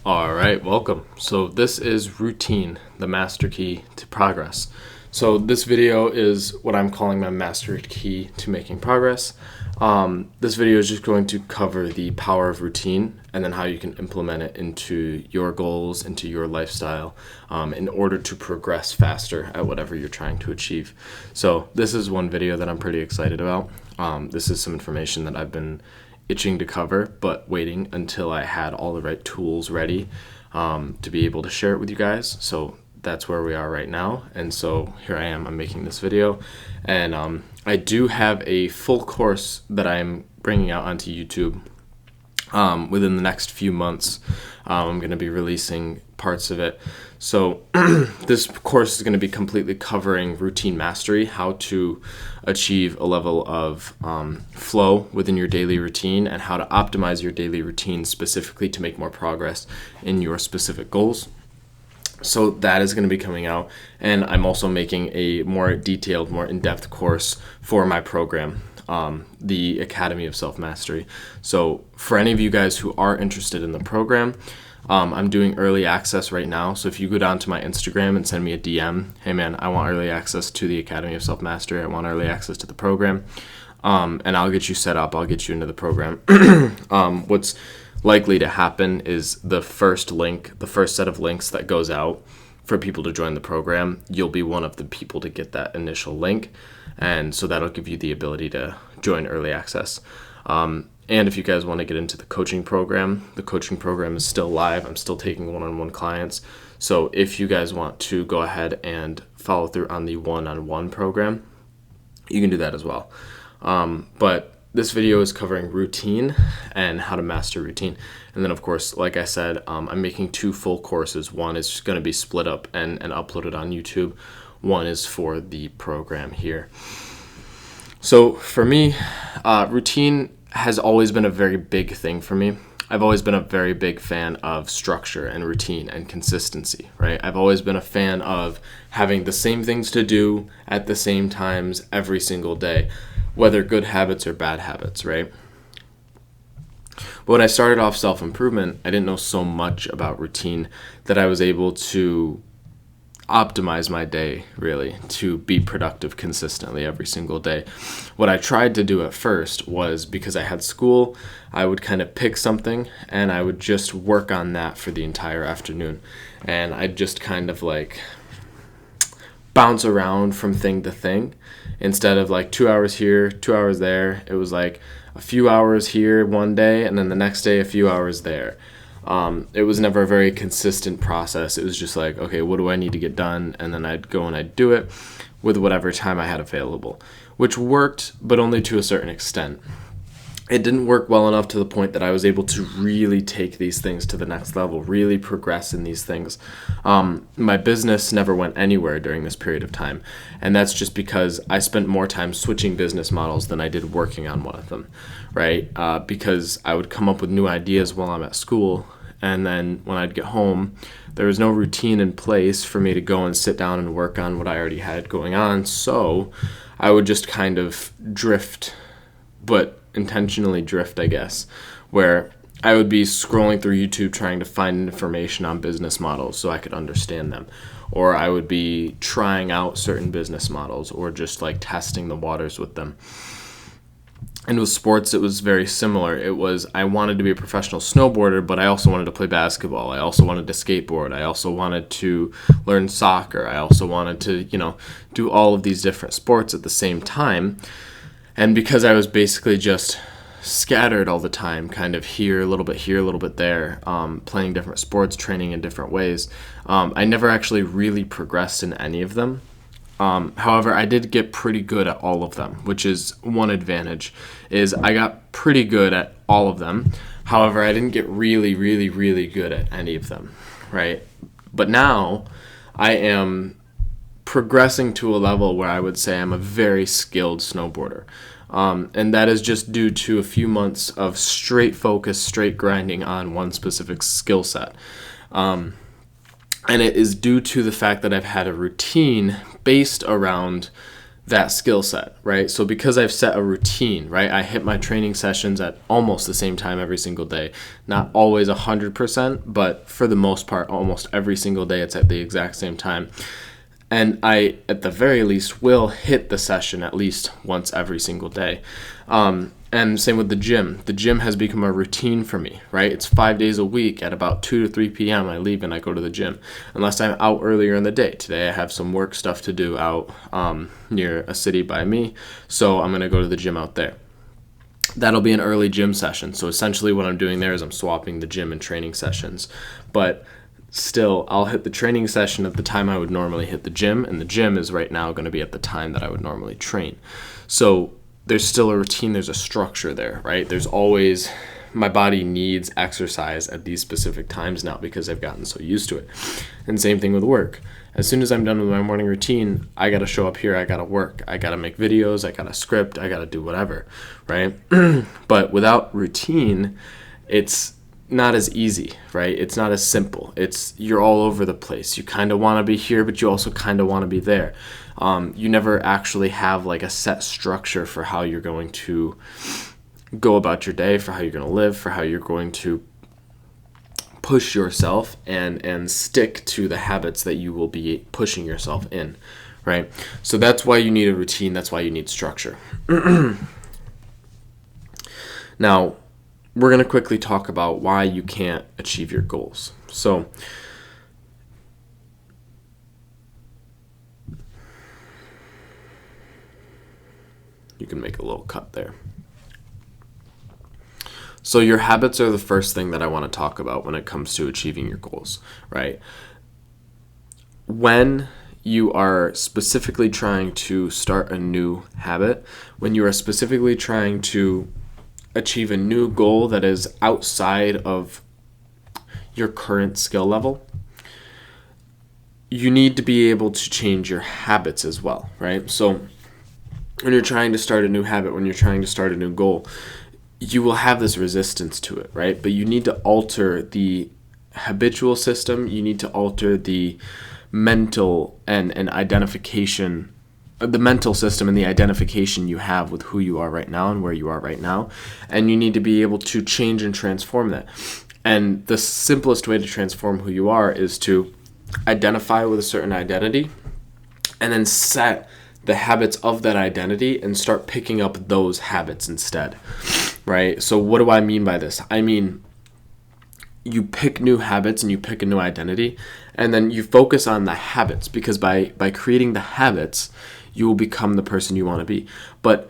All right, welcome. So this is routine, the master key to progress. So this video is what I'm calling my master key to making progress. This video is just going to cover the power of routine and then how you can implement it into your goals, into your lifestyle, in order to progress faster at whatever you're trying to achieve. So this is one video that I'm pretty excited about. This is some information that I've been itching to cover, but waiting until I had all the right tools ready to be able to share it with you guys. So that's where we are right now. And so here I am, I'm making this video. And I do have a full course that I'm bringing out onto YouTube within the next few months. I'm going to be releasing parts of it. So this course is going to be completely covering routine mastery, how to achieve a level of flow within your daily routine, and how to optimize your daily routine specifically to make more progress in your specific goals. So that is going to be coming out, and I'm also making a more detailed, more in-depth course for my program, the Academy of Self-Mastery. So for any of you guys who are interested in the program, I'm doing early access right now. So if you go down to my Instagram and send me a DM, hey man, I want early access to the Academy of Self-Mastery, I want early access to the program, and I'll get you set up, I'll get you into the program. What's likely to happen is the first set of links that goes out for people to join the program, you'll be one of the people to get that initial link. And so that'll give you the ability to join early access. And if you guys want to get into the coaching program is still live. I'm still taking one-on-one clients. So if you guys want to go ahead and follow through on the one-on-one program, you can do that as well. But this video is covering routine and how to master routine. And then, of course, like I said, I'm making two full courses. One is going to be split up and uploaded on YouTube. One is for the program here. So for me, routine has always been a very big thing for me. I've always been a very big fan of structure and routine and consistency, right? I've always been a fan of having the same things to do at the same times every single day, whether good habits or bad habits, right? But when I started off self-improvement, I didn't know so much about routine that I was able to optimize my day, really, to be productive consistently every single day. What I tried to do at first was, because I had school, I would kind of pick something and I would just work on that for the entire afternoon. And I'd just kind of like bounce around from thing to thing. Instead of like 2 hours here, 2 hours there, it was like a few hours here one day and then the next day a few hours there. It was never a very consistent process. It was just like, okay, what do I need to get done? And then I'd go and I'd do it with whatever time I had available, which worked, but only to a certain extent. It didn't work well enough to the point that I was able to really take these things to the next level, really progress in these things. My business never went anywhere during this period of time, and that's just because I spent more time switching business models than I did working on one of them, right? Because I would come up with new ideas while I'm at school, and then when I'd get home, there was no routine in place for me to go and sit down and work on what I already had going on, so I would just kind of drift, but intentionally drift, I guess, where I would be scrolling through YouTube trying to find information on business models so I could understand them, or I would be trying out certain business models or just like testing the waters with them. And with sports, it was very similar. It was, I wanted to be a professional snowboarder, but I also wanted to play basketball. I also wanted to skateboard. I also wanted to learn soccer. I also wanted to, do all of these different sports at the same time. And because I was basically just scattered all the time, kind of here, a little bit there, playing different sports, training in different ways, I never actually really progressed in any of them. However, I did get pretty good at all of them, which is one advantage, is I got pretty good at all of them. However, I didn't get really, really, really good at any of them, right? But now I am progressing to a level where I would say I'm a very skilled snowboarder. And that is just due to a few months of straight focus, straight grinding on one specific skill set. And it is due to the fact that I've had a routine based around that skill set, right? So because I've set a routine, right? I hit my training sessions at almost the same time every single day. Not always 100%, but for the most part, almost every single day it's at the exact same time. And I, at the very least, will hit the session at least once every single day. And same with the gym. The gym has become a routine for me, right? It's 5 days a week at about 2 to 3 p.m. I leave and I go to the gym. Unless I'm out earlier in the day. Today I have some work stuff to do out near a city by me, so I'm going to go to the gym out there. That'll be an early gym session. So essentially what I'm doing there is I'm swapping the gym and training sessions. But still, I'll hit the training session at the time I would normally hit the gym, and the gym is right now going to be at the time that I would normally train. So there's still a routine, there's a structure there, right? There's always, my body needs exercise at these specific times now because I've gotten so used to it. And same thing with work. As soon as I'm done with my morning routine, I got to show up here, I got to work, I got to make videos, I got to script, I got to do whatever, right? But without routine, it's not as easy, right? It's not as simple. You're all over the place. You kind of want to be here, but you also kind of want to be there. You never actually have like a set structure for how you're going to go about your day, for how you're going to live, for how you're going to push yourself and stick to the habits that you will be pushing yourself in, right? So that's why you need a routine. That's why you need structure. Now, we're going to quickly talk about why you can't achieve your goals. So, you can make a little cut there. So your habits are the first thing that I want to talk about when it comes to achieving your goals, right? When you are specifically trying to start a new habit, when you are specifically trying to achieve a new goal that is outside of your current skill level, you need to be able to change your habits as well, right? So when you're trying to start a new habit, when you're trying to start a new goal, you will have this resistance to it, right? But you need to alter the habitual system. You need to alter the mental and identification, the mental system and the identification you have with who you are right now and where you are right now. And you need to be able to change and transform that. And the simplest way to transform who you are is to identify with a certain identity and then set the habits of that identity and start picking up those habits instead, right? So what do I mean by this? I mean, you pick new habits and you pick a new identity, and then you focus on the habits, because by creating the habits, you will become the person you want to be. But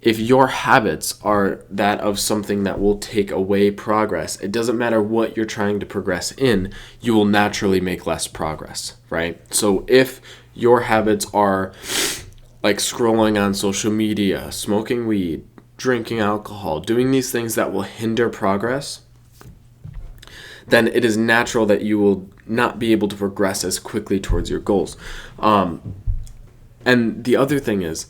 if your habits are that of something that will take away progress, it doesn't matter what you're trying to progress in, you will naturally make less progress, right? So if your habits are like scrolling on social media, smoking weed, drinking alcohol, doing these things that will hinder progress, then it is natural that you will not be able to progress as quickly towards your goals. And the other thing is,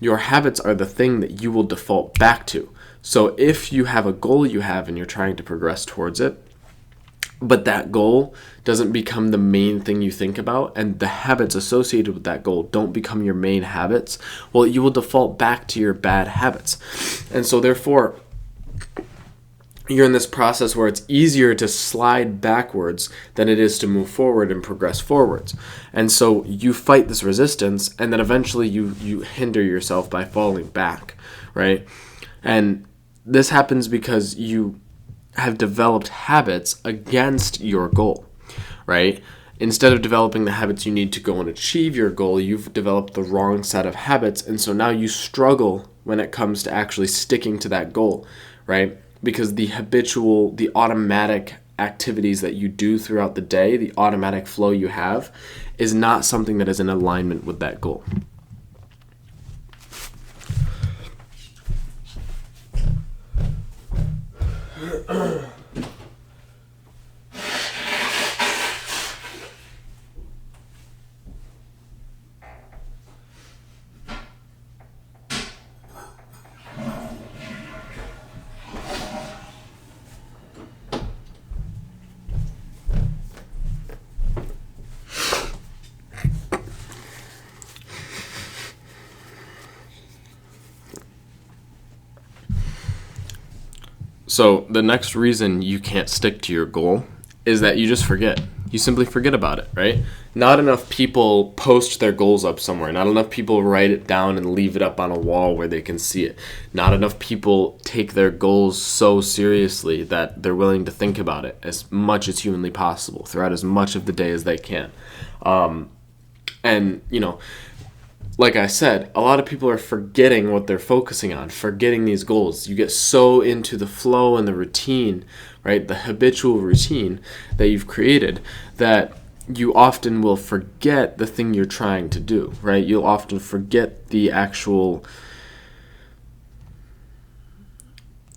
your habits are the thing that you will default back to. So if you have a goal you have and you're trying to progress towards it, but that goal doesn't become the main thing you think about, and the habits associated with that goal don't become your main habits, well, you will default back to your bad habits. And so therefore, you're in this process where it's easier to slide backwards than it is to move forward and progress forwards. And so you fight this resistance, and then eventually you hinder yourself by falling back, right? And this happens because you have developed habits against your goal, right? Instead of developing the habits you need to go and achieve your goal, you've developed the wrong set of habits, and so now you struggle when it comes to actually sticking to that goal, right? Because the habitual, the automatic activities that you do throughout the day, the automatic flow you have, is not something that is in alignment with that goal. So the next reason you can't stick to your goal is that you just forget. You simply forget about it, right? Not enough people post their goals up somewhere. Not enough people write it down and leave it up on a wall where they can see it. Not enough people take their goals so seriously that they're willing to think about it as much as humanly possible throughout as much of the day as they can. And, like I said, a lot of people are forgetting what they're focusing on, forgetting these goals. You get so into the flow and the routine, right? The habitual routine that you've created that you often will forget the thing you're trying to do, right? You'll often forget the actual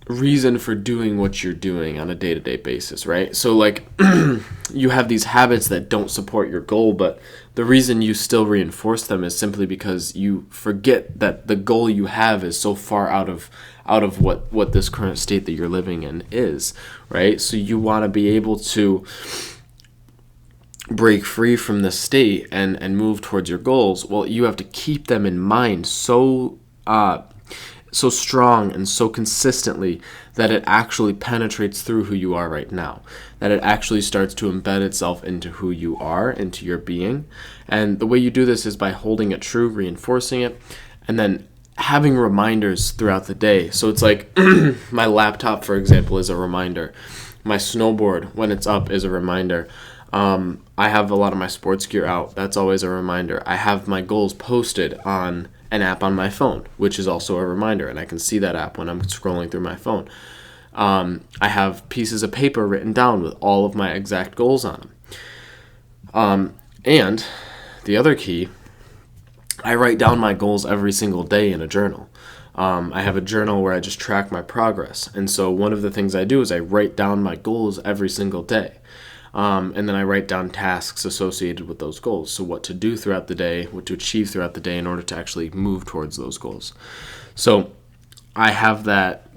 reason for doing what you're doing on a day-to-day basis, right? So like you have these habits that don't support your goal, but the reason you still reinforce them is simply because you forget that the goal you have is so far out of what this current state that you're living in is, right? So you want to be able to break free from this state and move towards your goals. Well, you have to keep them in mind so strong and so consistently that it actually penetrates through who you are right now, that it actually starts to embed itself into who you are, into your being. And the way you do this is by holding it true, reinforcing it, and then having reminders throughout the day. So it's like my laptop, for example, is a reminder. My snowboard, when it's up, is a reminder. I have a lot of my sports gear out. That's always a reminder. I have my goals posted on an app on my phone, which is also a reminder, and I can see that app when I'm scrolling through my phone. I have pieces of paper written down with all of my exact goals on them. And the other key, I write down my goals every single day in a journal. I have a journal where I just track my progress. And so one of the things I do is I write down my goals every single day. And then I write down tasks associated with those goals. So what to do throughout the day, what to achieve throughout the day in order to actually move towards those goals. So I have that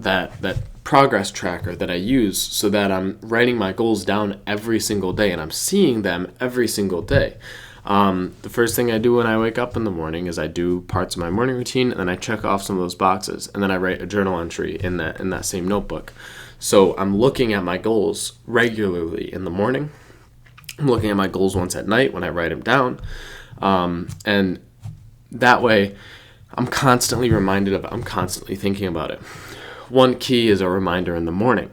progress tracker that I use so that I'm writing my goals down every single day and I'm seeing them every single day. The first thing I do when I wake up in the morning is I do parts of my morning routine and then I check off some of those boxes and then I write a journal entry in that same notebook. So I'm looking at my goals regularly in the morning. I'm looking at my goals once at night when I write them down. And that way I'm constantly reminded of it. I'm constantly thinking about it. One key is a reminder in the morning,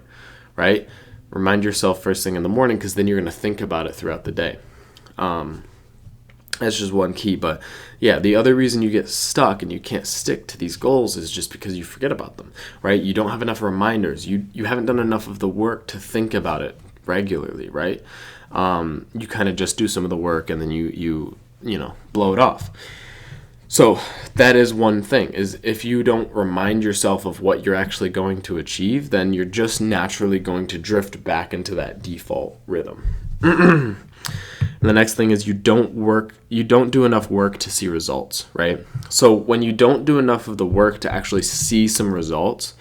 right? Remind yourself first thing in the morning because then you're going to think about it throughout the day. That's just one key. But yeah, the other reason you get stuck and you can't stick to these goals is just because you forget about them, right? You don't have enough reminders. You haven't done enough of the work to think about it regularly, right? You kind of just do some of the work and then you blow it off. So that is one thing, is if you don't remind yourself of what you're actually going to achieve, then you're just naturally going to drift back into that default rhythm. And the next thing is you don't do enough work to see results, right? So when you don't do enough of the work to actually see some results,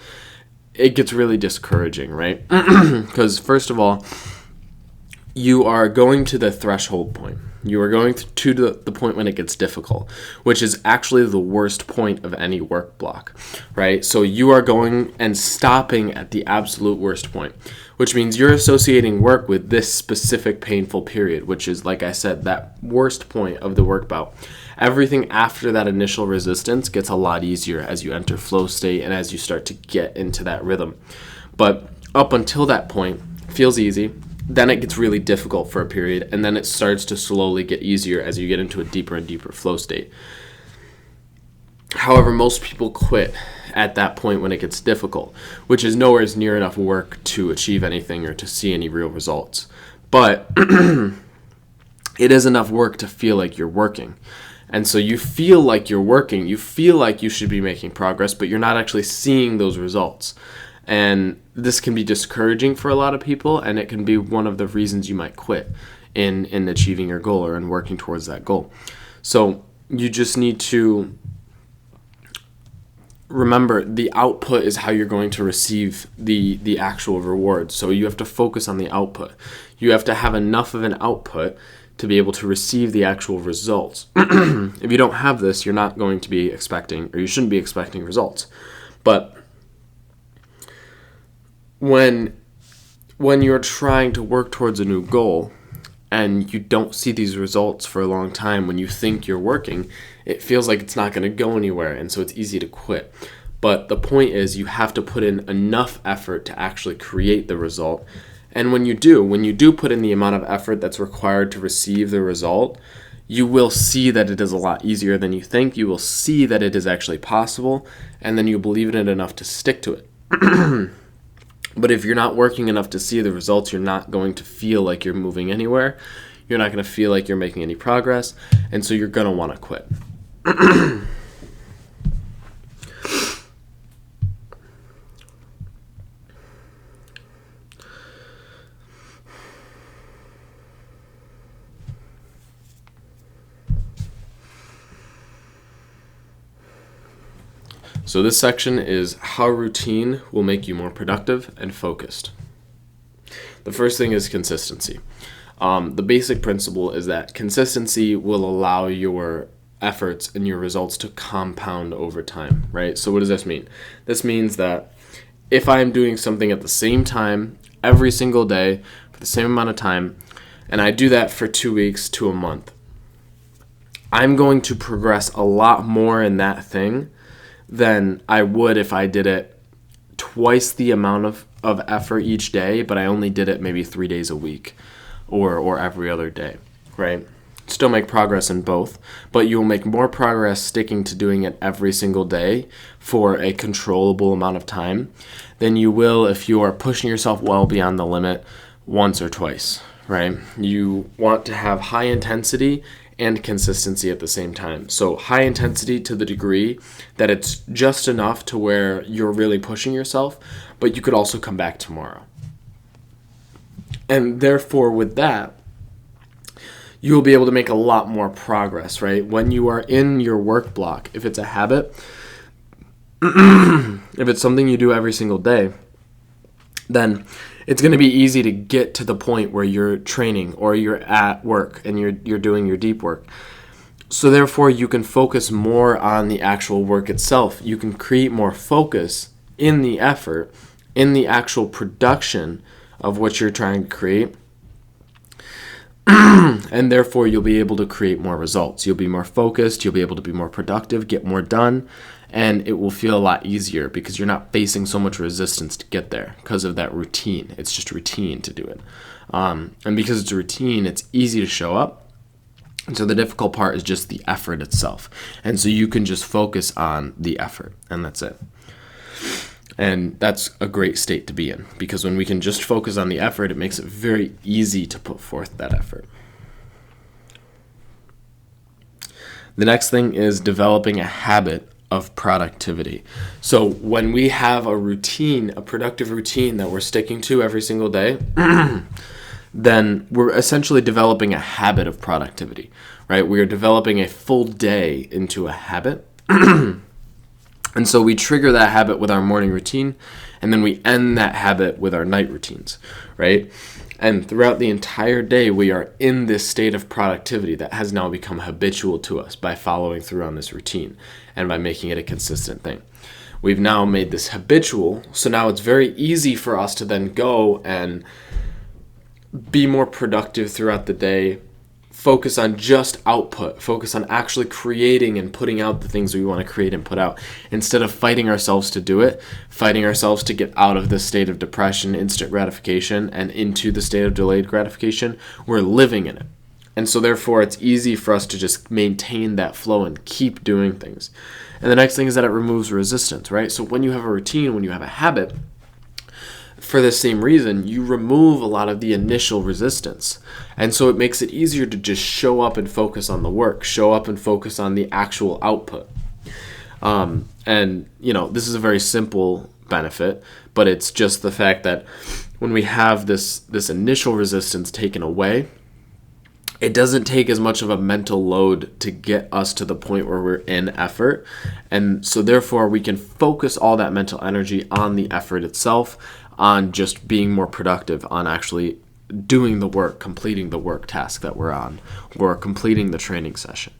it gets really discouraging, right? Because first of all, you are going to the threshold point. You are going to the point when it gets difficult, which is actually the worst point of any work block, right? So you are going and stopping at the absolute worst point, which means you're associating work with this specific painful period, which is, like I said, that worst point of the work bout. Everything after that initial resistance gets a lot easier as you enter flow state and as you start to get into that rhythm. But up until that point, it feels easy. Then it gets really difficult for a period, and then it starts to slowly get easier as you get into a deeper and deeper flow state. However, most people quit at that point when it gets difficult, which is nowhere near enough work to achieve anything or to see any real results. But it is enough work to feel like you're working. And so you feel like you're working, you feel like you should be making progress, but you're not actually seeing those results. And this can be discouraging for a lot of people, and it can be one of the reasons you might quit in achieving your goal or in working towards that goal. So you just need to remember the output is how you're going to receive the actual reward. So you have to focus on the output. You have to have enough of an output to be able to receive the actual results. If you don't have this, you're not going to be expecting, or you shouldn't be expecting results. But when you're trying to work towards a new goal and you don't see these results for a long time, when you think you're working, it feels like it's not going to go anywhere, and so it's easy to quit. But the point is, you have to put in enough effort to actually create the result. And when you do put in the amount of effort that's required to receive the result, you will see that it is a lot easier than you think. You will see that it is actually possible, and then you believe in it enough to stick to it. But if you're not working enough to see the results, you're not going to feel like you're moving anywhere. You're not going to feel like you're making any progress, and so you're going to want to quit. So this section is how routine will make you more productive and focused. The first thing is consistency. The basic principle is that consistency will allow your efforts and your results to compound over time, right? So what does this mean? This means that if I'm doing something at the same time every single day for the same amount of time, and I do that for 2 weeks to a month, I'm going to progress a lot more in that thing than I would if I did it twice the amount of effort each day, but I only did it maybe 3 days a week or every other day, right? Still make progress in both, but you'll make more progress sticking to doing it every single day for a controllable amount of time than you will if you are pushing yourself well beyond the limit once or twice, right? You want to have high intensity and consistency at the same time. So high intensity to the degree that it's just enough to where you're really pushing yourself, but you could also come back tomorrow. And therefore, with that, you'll be able to make a lot more progress, right? When you are in your work block, if it's a habit, if it's something you do every single day, then it's going to be easy to get to the point where you're training or you're at work and you're doing your deep work. So therefore, you can focus more on the actual work itself. You can create more focus in the effort, in the actual production of what you're trying to create. And therefore, you'll be able to create more results. You'll be more focused. You'll be able to be more productive, get more done. And it will feel a lot easier because you're not facing so much resistance to get there because of that routine. It's just routine to do it. And because it's a routine, it's easy to show up. And so the difficult part is just the effort itself. And so you can just focus on the effort, and that's it. And that's a great state to be in, because when we can just focus on the effort, it makes it very easy to put forth that effort. The next thing is developing a habit of productivity. So when we have a routine, a productive routine that we're sticking to every single day, then we're essentially developing a habit of productivity, right? We are developing a full day into a habit. And so we trigger that habit with our morning routine, and then we end that habit with our night routines, right? And throughout the entire day, we are in this state of productivity that has now become habitual to us by following through on this routine and by making it a consistent thing. We've now made this habitual, so now it's very easy for us to then go and be more productive throughout the day, focus on just output, focus on actually creating and putting out the things we want to create and put out, instead of fighting ourselves to do it, fighting ourselves to get out of this state of depression, instant gratification, and into the state of delayed gratification. We're living in it. And so therefore, it's easy for us to just maintain that flow and keep doing things. And the next thing is that it removes resistance, right? So when you have a routine, when you have a habit, for the same reason, you remove a lot of the initial resistance. And so it makes it easier to just show up and focus on the work, show up and focus on the actual output. And, this is a very simple benefit, but it's just the fact that when we have this initial resistance taken away, it doesn't take as much of a mental load to get us to the point where we're in effort. And so therefore, we can focus all that mental energy on the effort itself, on just being more productive, on actually doing the work, completing the work task that we're on, or completing the training session.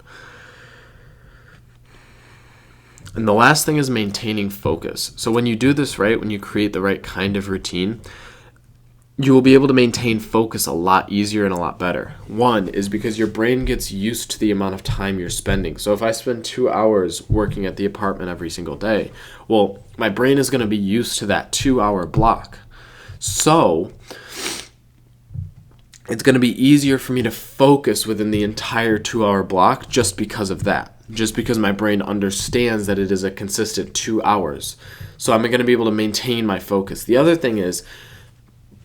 And the last thing is maintaining focus. So when you do this right, when you create the right kind of routine, you will be able to maintain focus a lot easier and a lot better. One is because your brain gets used to the amount of time you're spending. So if I spend 2 hours working at the apartment every single day, well, my brain is going to be used to that 2-hour block. So it's going to be easier for me to focus within the entire 2-hour block just because of that. Just because my brain understands that it is a consistent 2 hours. So I'm going to be able to maintain my focus. The other thing is,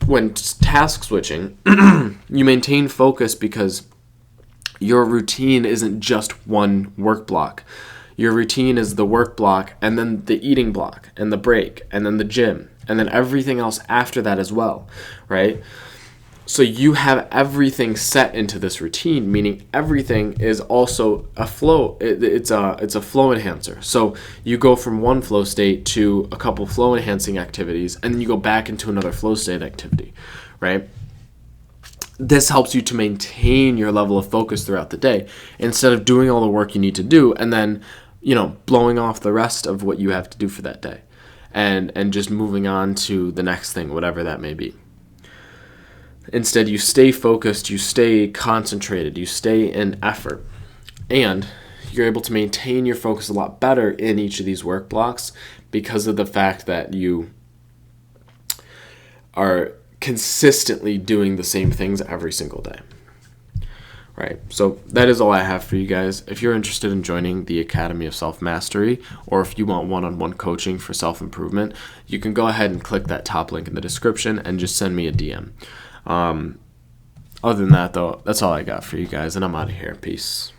when task switching, you maintain focus because your routine isn't just one work block. Your routine is the work block, and then the eating block, and the break, and then the gym, and then everything else after that as well, right? So you have everything set into this routine, meaning everything is also a flow. It's a flow enhancer. So you go from one flow state to a couple flow enhancing activities, and then you go back into another flow state activity, right? This helps you to maintain your level of focus throughout the day instead of doing all the work you need to do and then, blowing off the rest of what you have to do for that day and just moving on to the next thing, whatever that may be. Instead, you stay focused, you stay concentrated, you stay in effort, and you're able to maintain your focus a lot better in each of these work blocks because of the fact that you are consistently doing the same things every single day. Right, so that is all I have for you guys. If you're interested in joining the Academy of Self-Mastery, or if you want one-on-one coaching for self-improvement, you can go ahead and click that top link in the description and just send me a DM. Other than that, though, that's all I got for you guys, and I'm out of here. Peace.